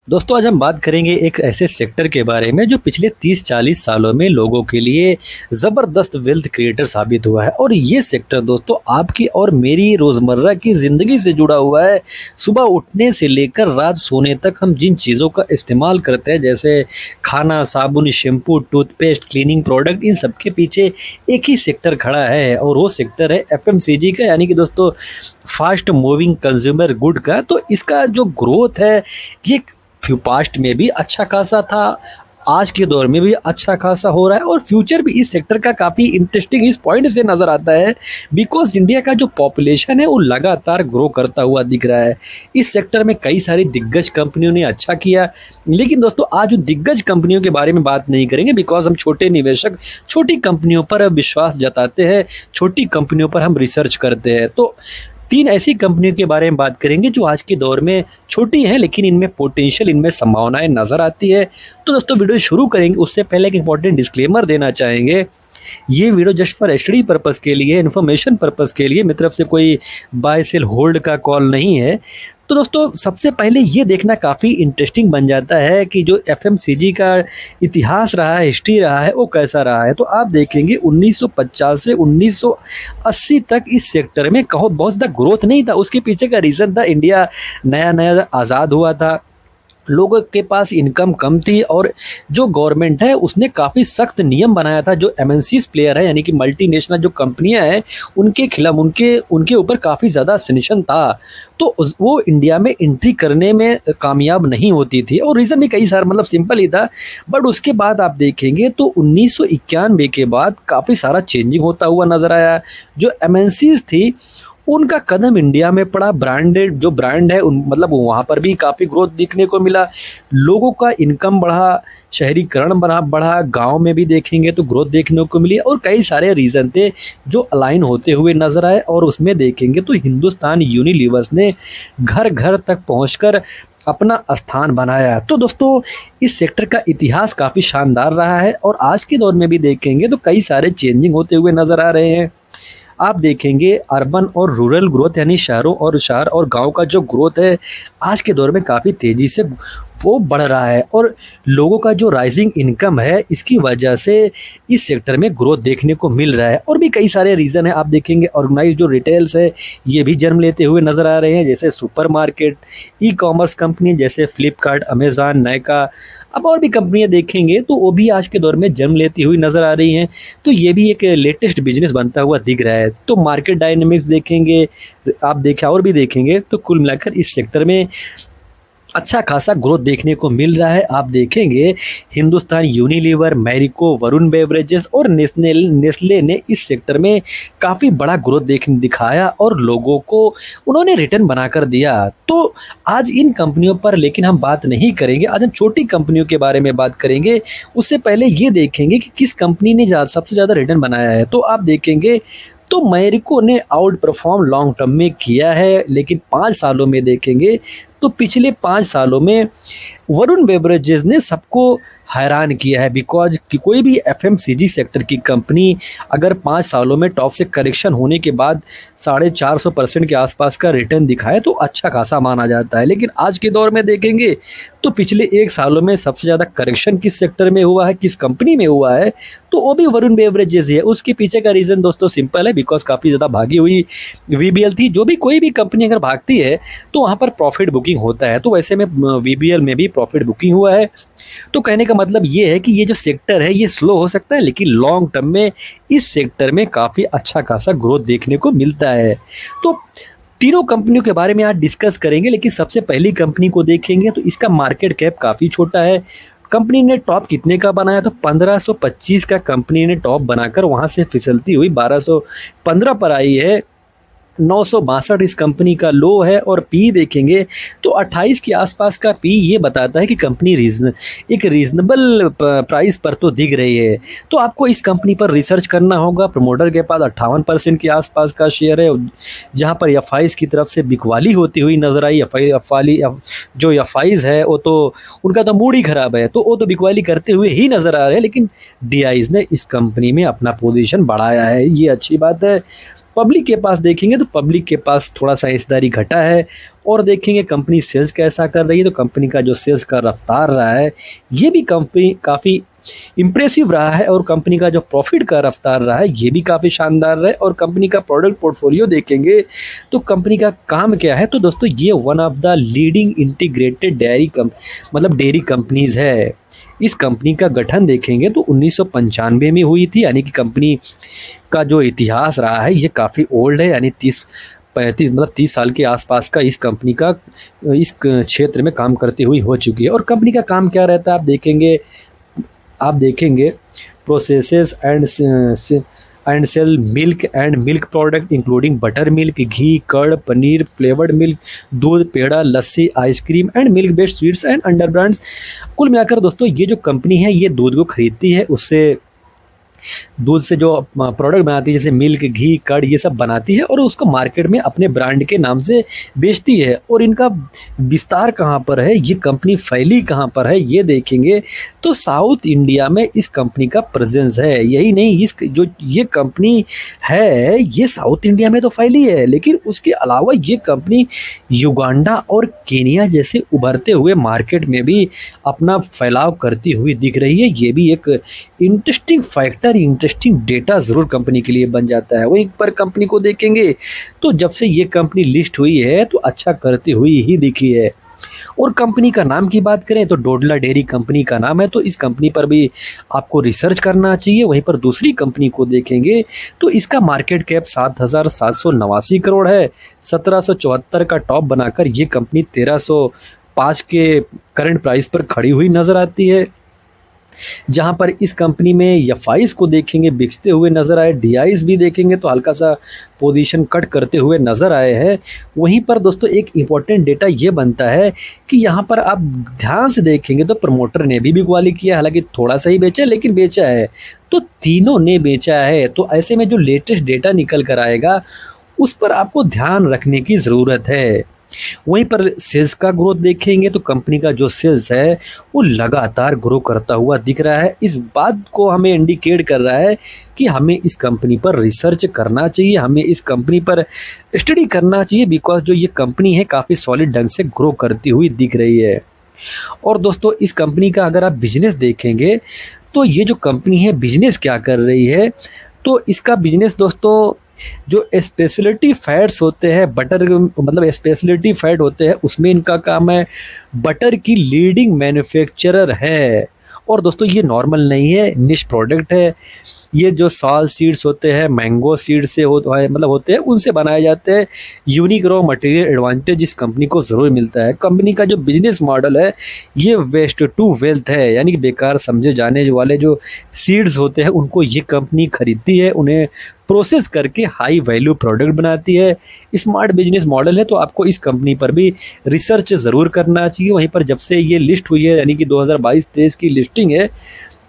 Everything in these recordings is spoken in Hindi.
दोस्तों आज हम बात करेंगे एक ऐसे सेक्टर के बारे में जो पिछले 30-40 सालों में लोगों के लिए ज़बरदस्त वेल्थ क्रिएटर साबित हुआ है। और ये सेक्टर दोस्तों आपकी और मेरी रोज़मर्रा की ज़िंदगी से जुड़ा हुआ है। सुबह उठने से लेकर रात सोने तक हम जिन चीज़ों का इस्तेमाल करते हैं, जैसे खाना, साबुन, शैम्पू, टूथपेस्ट, क्लीनिंग प्रोडक्ट, इन सब के पीछे एक ही सेक्टर खड़ा है और वो सेक्टर है एफएमसीजी का, यानी कि दोस्तों फास्ट मूविंग कंज्यूमर गुड का। तो इसका जो ग्रोथ है ये पास्ट में भी अच्छा खासा था, आज के दौर में भी अच्छा खासा हो रहा है और फ्यूचर भी इस सेक्टर का काफ़ी इंटरेस्टिंग इस पॉइंट से नज़र आता है बिकॉज इंडिया का जो पॉपुलेशन है वो लगातार ग्रो करता हुआ दिख रहा है। इस सेक्टर में कई सारी दिग्गज कंपनियों ने अच्छा किया, लेकिन दोस्तों आज उन दिग्गज कंपनियों के बारे में बात नहीं करेंगे बिकॉज हम छोटे निवेशक छोटी कंपनियों पर विश्वास जताते हैं, छोटी कंपनियों पर हम रिसर्च करते हैं। तो 3 ऐसी कंपनियों के बारे में बात करेंगे जो आज के दौर में छोटी हैं लेकिन इनमें पोटेंशियल, इनमें संभावनाएं नज़र आती है। तो दोस्तों वीडियो शुरू करेंगे उससे पहले एक इंपॉर्टेंट डिस्क्लेमर देना चाहेंगे। ये video just for study purpose के लिए, इन्फॉर्मेशन पर्पज़ के लिए, मेरी तरफ से कोई बाय सेल होल्ड का कॉल नहीं है। तो दोस्तों सबसे पहले ये देखना काफ़ी इंटरेस्टिंग बन जाता है कि जो एफएमसीजी का इतिहास रहा है, हिस्ट्री रहा है, वो कैसा रहा है। तो आप देखेंगे 1950 से 1980 तक इस सेक्टर में कहो बहुत ज़्यादा ग्रोथ नहीं था। उसके पीछे का रीज़न था इंडिया नया नया आज़ाद हुआ था, लोगों के पास इनकम कम थी और जो गवर्नमेंट है उसने काफ़ी सख्त नियम बनाया था। जो एमएनसीज प्लेयर है यानी कि मल्टीनेशनल जो कंपनियां हैं उनके खिलाफ उनके ऊपर काफ़ी ज़्यादा सैंक्शन था। तो वो इंडिया में एंट्री करने में कामयाब नहीं होती थी और रीज़न भी कई सारे मतलब सिंपल ही था। बट उसके बाद आप देखेंगे तो 1991 के बाद काफ़ी सारा चेंजिंग होता हुआ नज़र आया। जो एमएनसीज थी उनका कदम इंडिया में पड़ा, ब्रांडेड जो ब्रांड है उन मतलब वहाँ पर भी काफ़ी ग्रोथ देखने को मिला, लोगों का इनकम बढ़ा, शहरीकरण बढ़ा, गांव में भी देखेंगे तो ग्रोथ देखने को मिली और कई सारे रीज़न थे जो अलाइन होते हुए नज़र आए। और उसमें देखेंगे तो हिंदुस्तान यूनिलीवर्स ने घर घर तक पहुंचकर अपना स्थान बनाया। तो दोस्तों इस सेक्टर का इतिहास काफ़ी शानदार रहा है और आज के दौर में भी देखेंगे तो कई सारे चेंजिंग होते हुए नज़र आ रहे हैं। आप देखेंगे अर्बन और रूरल ग्रोथ यानी शहर और गांव का जो ग्रोथ है आज के दौर में काफ़ी तेज़ी से वो बढ़ रहा है और लोगों का जो राइजिंग इनकम है इसकी वजह से इस सेक्टर में ग्रोथ देखने को मिल रहा है। और भी कई सारे रीज़न है, आप देखेंगे ऑर्गेनाइज जो रिटेल्स है ये भी जन्म लेते हुए नज़र आ रहे हैं, जैसे सुपरमार्केट, ई कॉमर्स कंपनी जैसे फ्लिपकार्ट, अमेज़ॉन, नायका, अब और भी कंपनियां देखेंगे तो वो भी आज के दौर में जन्म लेती हुई नज़र आ रही हैं। तो ये भी एक लेटेस्ट बिजनेस बनता हुआ दिख रहा है। तो मार्केट डायनेमिक्स देखेंगे, आप देखें और भी देखेंगे तो कुल मिलाकर इस सेक्टर में अच्छा खासा ग्रोथ देखने को मिल रहा है। आप देखेंगे हिंदुस्तान यूनिलीवर, मैरिको, वरुण बेवरेजेस और नेस्ले ने इस सेक्टर में काफ़ी बड़ा ग्रोथ दिखाया और लोगों को उन्होंने रिटर्न बनाकर दिया। तो आज इन कंपनियों पर लेकिन हम बात नहीं करेंगे, आज हम छोटी कंपनियों के बारे में बात करेंगे। उससे पहले ये देखेंगे कि किस कंपनी ने सबसे ज़्यादा रिटर्न बनाया है। तो आप देखेंगे तो मैरिको ने आउट परफॉर्म लॉन्ग टर्म में किया है, लेकिन 5 सालों में देखेंगे तो पिछले 5 सालों में वरुण बेवरेजेस ने सबको हैरान किया है बिकॉज कि कोई भी एफएमसीजी सेक्टर की कंपनी अगर 5 सालों में टॉप से करेक्शन होने के बाद 450% के आसपास का रिटर्न दिखाए तो अच्छा खासा माना जाता है। लेकिन आज के दौर में देखेंगे तो पिछले 1 सालों में सबसे ज़्यादा करेक्शन किस सेक्टर में हुआ है, किस कंपनी में हुआ है, तो वो भी वरुण बेवरेजेस है। उसके पीछे का रीज़न दोस्तों सिंपल है बिकॉज काफ़ी ज़्यादा भागी हुई वीबीएल थी। जो भी कोई भी कंपनी अगर भागती है तो वहाँ पर प्रॉफिट बुकिंग होता है, तो वैसे में वीबीएल में भी प्रॉफिट बुकिंग हुआ है। तो कहने का मतलब ये है कि ये जो सेक्टर है ये स्लो हो सकता है लेकिन लॉन्ग टर्म में इस सेक्टर में काफ़ी अच्छा खासा ग्रोथ देखने को मिलता है। तो तीनों कंपनियों के बारे में आज डिस्कस करेंगे, लेकिन सबसे पहली कंपनी को देखेंगे तो इसका मार्केट कैप काफ़ी छोटा है। कंपनी ने टॉप कितने का बनाया तो 1525 का कंपनी ने टॉप बनाकर वहाँ से फिसलती हुई 1215 पर आई है। 962 इस कंपनी का लो है और पी देखेंगे तो 28 के आसपास का पी ये बताता है कि कंपनी एक रीजनेबल प्राइस पर तो दिख रही है। तो आपको इस कंपनी पर रिसर्च करना होगा। प्रमोटर के पास 58% के आसपास का शेयर है, जहां पर एफआईज की तरफ से बिकवाली होती हुई नजर आई। जो एफआईज है वो तो उनका तो मूड ही खराब है, तो वो तो बिकवाली करते हुए ही नजर आ रहे हैं, लेकिन डीआईज ने इस कंपनी में अपना पोजीशन बढ़ाया है, ये अच्छी बात है। पब्लिक के पास देखेंगे तो पब्लिक के पास थोड़ा सा हिस्सेदारी घटा है। और देखेंगे कंपनी सेल्स कैसा कर रही है, तो कंपनी का जो सेल्स का रफ्तार रहा है ये भी कंपनी काफ़ी इम्प्रेसिव रहा है, और कंपनी का जो प्रॉफिट का रफ्तार रहा है ये भी काफ़ी शानदार रहा है। और कंपनी का प्रोडक्ट पोर्टफोलियो देखेंगे तो कंपनी का काम क्या है, तो दोस्तों ये one of the leading integrated dairy companies है। इस कंपनी का गठन देखेंगे तो 1995 में हुई थी, यानी कि कंपनी का जो इतिहास रहा है ये काफ़ी ओल्ड है, यानी 30 साल के आसपास का इस कंपनी का इस क्षेत्र में काम करती हुई हो चुकी है। और कंपनी का काम क्या रहता है आप देखेंगे processes and sell milk and milk product including buttermilk, ghee, curd, paneer, flavoured milk, doodh, peda, lassi, ice cream and milk based sweets and under brands. कुल मिलाकर दोस्तों ये जो कंपनी है ये दूध को खरीदती है, उससे दूध से जो प्रोडक्ट बनाती है जैसे मिल्क, घी, कर्ड ये सब बनाती है और उसको मार्केट में अपने ब्रांड के नाम से बेचती है। और इनका विस्तार कहाँ पर है, ये कंपनी फैली कहाँ पर है, ये देखेंगे तो साउथ इंडिया में इस कंपनी का प्रेजेंस है। यही नहीं, जो ये कंपनी है ये साउथ इंडिया में तो फैली है, लेकिन उसके अलावा ये कंपनी युगांडा और केनिया जैसे उभरते हुए मार्केट में भी अपना फैलाव करती हुई दिख रही है। ये भी एक इंटरेस्टिंग फैक्टर, इंटरेस्टिंग डेटा ज़रूर कंपनी के लिए बन जाता है। वहीं पर कंपनी को देखेंगे तो जब से ये कंपनी लिस्ट हुई है तो अच्छा करती हुई ही दिखी है। और कंपनी का नाम की बात करें तो डोडला डेयरी कंपनी का नाम है, तो इस कंपनी पर भी आपको रिसर्च करना चाहिए। वहीं पर दूसरी कंपनी को देखेंगे तो इसका मार्केट कैप 7,789 करोड़ है। 1774 का टॉप बनाकर ये कंपनी 1305 के करंट प्राइस पर खड़ी हुई नजर आती है। जहां पर इस कंपनी में एफआईज को देखेंगे बिकते हुए नजर आए, डीआईज भी देखेंगे तो हल्का सा पोजीशन कट करते हुए नजर आए हैं। वहीं पर दोस्तों एक इम्पॉर्टेंट डेटा ये बनता है कि यहाँ पर आप ध्यान से देखेंगे तो प्रमोटर ने भी बिकवाली किया, हालांकि थोड़ा सा ही बेचा लेकिन बेचा है, तो तीनों ने बेचा है। तो ऐसे में जो लेटेस्ट डेटा निकल कर आएगा उस पर आपको ध्यान रखने की ज़रूरत है। वहीं पर सेल्स का ग्रोथ देखेंगे तो कंपनी का जो सेल्स है वो लगातार ग्रो करता हुआ दिख रहा है। इस बात को हमें इंडिकेट कर रहा है कि हमें इस कंपनी पर रिसर्च करना चाहिए, हमें इस कंपनी पर स्टडी करना चाहिए, बिकॉज जो ये कंपनी है काफ़ी सॉलिड ढंग से ग्रो करती हुई दिख रही है। और दोस्तों इस कंपनी का अगर आप बिजनेस देखेंगे तो ये जो कंपनी है बिजनेस क्या कर रही है, तो इसका बिजनेस दोस्तों जो स्पेशलिटी फैट्स होते हैं, बटर मतलब स्पेशलिटी फैट होते हैं, उसमें इनका काम है। बटर की लीडिंग मैन्युफैक्चरर है। और दोस्तों ये नॉर्मल नहीं है, निश प्रोडक्ट है। ये जो साल सीड्स होते हैं, मैंगो सीड से होते हैं, उनसे बनाए जाते हैं। यूनिक रॉ मटेरियल एडवांटेज इस कंपनी को ज़रूर मिलता है। कंपनी का जो बिजनेस मॉडल है ये वेस्ट टू वेल्थ है, यानी कि बेकार समझे जाने वाले जो सीड्स होते हैं उनको ये कंपनी खरीदती है, उन्हें प्रोसेस करके हाई वैल्यू प्रोडक्ट बनाती है। स्मार्ट बिजनेस मॉडल है, तो आपको इस कंपनी पर भी रिसर्च ज़रूर करना चाहिए। वहीं पर जब से ये लिस्ट हुई है, यानी कि 2022-23 की लिस्टिंग है,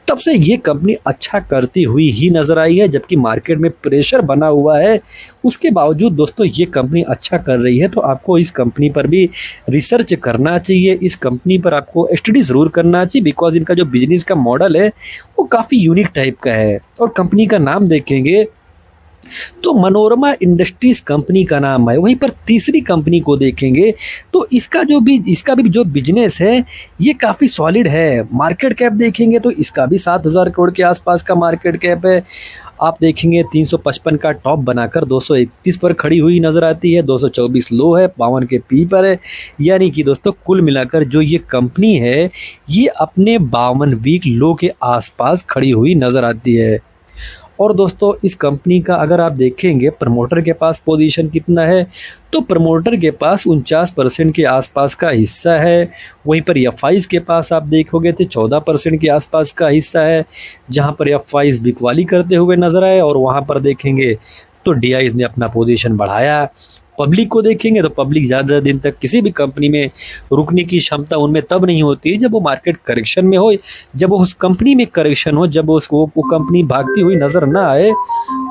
तब से ये कंपनी अच्छा करती हुई ही नज़र आई है। जबकि मार्केट में प्रेशर बना हुआ है, उसके बावजूद दोस्तों ये कंपनी अच्छा कर रही है, तो आपको इस कंपनी पर भी रिसर्च करना चाहिए। इस कंपनी पर आपको स्टडी ज़रूर करना चाहिए, बिकॉज इनका जो बिजनेस का मॉडल है वो काफ़ी यूनिक टाइप का है। और कंपनी का नाम देखेंगे तो मनोरमा इंडस्ट्रीज कंपनी का नाम है। वहीं पर तीसरी कंपनी को देखेंगे तो इसका भी जो बिजनेस है ये काफ़ी सॉलिड है। मार्केट कैप देखेंगे तो इसका भी 7,000 करोड़ के आसपास का मार्केट कैप है। आप देखेंगे 355 का टॉप बनाकर 231 पर खड़ी हुई नज़र आती है, 224 लो है, 52 के पी पर है। यानी कि दोस्तों कुल मिलाकर जो ये कंपनी है ये अपने 52 वीक लो के आसपास खड़ी हुई नज़र आती है। और दोस्तों इस कंपनी का अगर आप देखेंगे प्रमोटर के पास पोजीशन कितना है, तो प्रमोटर के पास 49% के आसपास का हिस्सा है। वहीं पर एफआईज के पास आप देखोगे तो 14% के आसपास का हिस्सा है, जहां पर एफआईज बिकवाली करते हुए नजर आए। और वहां पर देखेंगे तो डीआईज ने अपना पोजीशन बढ़ाया। पब्लिक को देखेंगे तो पब्लिक ज़्यादा दिन तक किसी भी कंपनी में रुकने की क्षमता उनमें तब नहीं होती है जब वो मार्केट करेक्शन में हो, जब उस कंपनी में करेक्शन हो, जब वो कंपनी भागती हुई नज़र ना आए,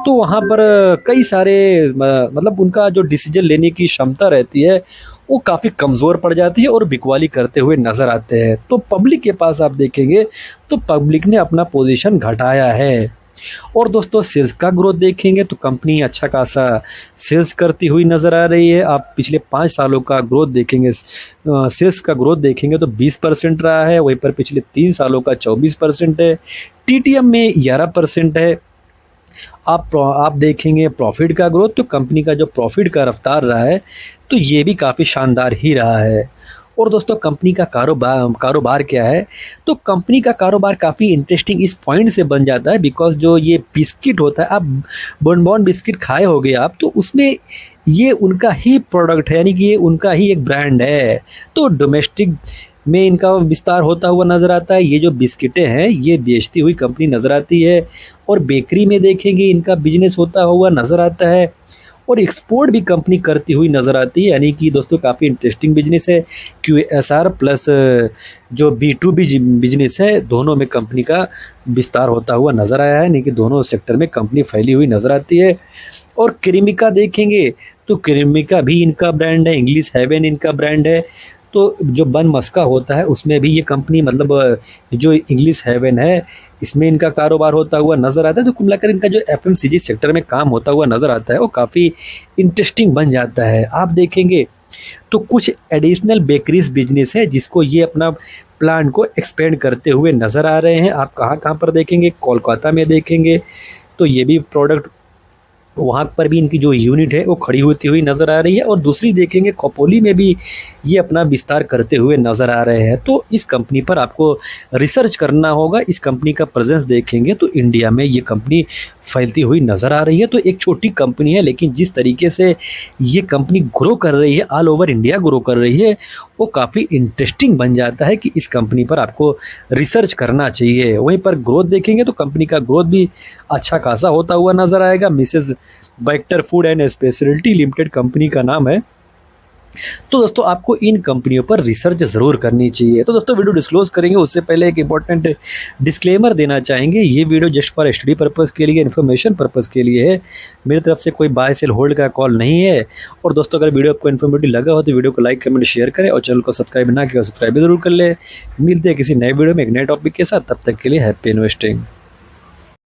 तो वहाँ पर कई सारे मतलब उनका जो डिसीजन लेने की क्षमता रहती है वो काफ़ी कमज़ोर पड़ जाती है और बिकवाली करते हुए नज़र आते हैं। तो पब्लिक के पास आप देखेंगे तो पब्लिक ने अपना पोजीशन घटाया है। और दोस्तों सेल्स का ग्रोथ देखेंगे तो कंपनी अच्छा खासा सेल्स करती हुई नज़र आ रही है। आप पिछले 5 सालों का ग्रोथ देखेंगे, सेल्स का ग्रोथ देखेंगे तो 20% रहा है, वहीं पर पिछले 3 सालों का 24% है। टीटीएम में 11% है। आप देखेंगे प्रॉफिट का ग्रोथ, तो कंपनी का जो प्रॉफिट का रफ्तार रहा है तो ये भी काफ़ी शानदार ही रहा है। और दोस्तों कंपनी का कारोबार क्या है, तो कंपनी का कारोबार काफ़ी इंटरेस्टिंग इस पॉइंट से बन जाता है बिकॉज जो ये बिस्किट होता है, आप बोनबॉन बिस्किट खाए होगे आप, तो उसमें ये उनका ही प्रोडक्ट है, यानी कि ये उनका ही एक ब्रांड है। तो डोमेस्टिक में इनका विस्तार होता हुआ नज़र आता है। ये जो बिस्किटें हैं ये बेचती हुई कंपनी नज़र आती है। और बेकरी में देखेंगे इनका बिजनेस होता हुआ नज़र आता है। और एक्सपोर्ट भी कंपनी करती हुई नज़र आती है, यानी कि दोस्तों काफ़ी इंटरेस्टिंग बिजनेस है। QSR प्लस जो B2B बिजनेस है, दोनों में कंपनी का विस्तार होता हुआ नज़र आया है, यानी कि दोनों सेक्टर में कंपनी फैली हुई नज़र आती है। और क्रीमिका देखेंगे तो क्रीमिका भी इनका ब्रांड है, इंग्लिश हेवन इनका ब्रांड है। तो जो बन मस्का होता है उसमें भी ये कंपनी, मतलब जो इंग्लिश हेवन है, इसमें इनका कारोबार होता हुआ नज़र आता है। तो कुल मिलाकर इनका जो FMCG सेक्टर में काम होता हुआ नज़र आता है वो काफ़ी इंटरेस्टिंग बन जाता है। आप देखेंगे तो कुछ एडिशनल बेकरीज बिजनेस है जिसको ये अपना प्लांट को एक्सपेंड करते हुए नज़र आ रहे हैं। आप कहाँ कहाँ पर देखेंगे, कोलकाता में देखेंगे तो ये भी प्रोडक्ट, वहाँ पर भी इनकी जो यूनिट है वो खड़ी होती हुई नज़र आ रही है। और दूसरी देखेंगे खोपोली में भी ये अपना विस्तार करते हुए नज़र आ रहे हैं। तो इस कंपनी पर आपको रिसर्च करना होगा। इस कंपनी का प्रेजेंस देखेंगे तो इंडिया में ये कंपनी फैलती हुई नज़र आ रही है। तो एक छोटी कंपनी है, लेकिन जिस तरीके से ये कंपनी ग्रो कर रही है, ऑल ओवर इंडिया ग्रो कर रही है, वो काफ़ी इंटरेस्टिंग बन जाता है कि इस कंपनी पर आपको रिसर्च करना चाहिए। वहीं पर ग्रोथ देखेंगे तो कंपनी का ग्रोथ भी अच्छा खासा होता हुआ नज़र आएगा। Mrs Bector food and speciality limited company का नाम है। तो दोस्तों आपको इन कंपनियों पर रिसर्च ज़रूर करनी चाहिए। तो दोस्तों वीडियो डिस्क्लोज करेंगे उससे पहले एक इंपॉर्टेंट डिस्क्लेमर देना चाहेंगे। ये video just for study purpose के लिए, इन्फॉर्मेशन पर्पज़ के लिए है। मेरी तरफ से कोई बाय सेल होल्ड का कॉल नहीं है। और दोस्तों अगर वीडियो आपको इन्फॉर्मेटिव लगा हो तो वीडियो को लाइक कमेंट शेयर करें और चैनल को सब्सक्राइब ना किया सब्सक्राइब जरूर कर ले। मिलते हैं किसी नए वीडियो में एक नए टॉपिक के साथ, तब तक के लिए हैप्पी इन्वेस्टिंग।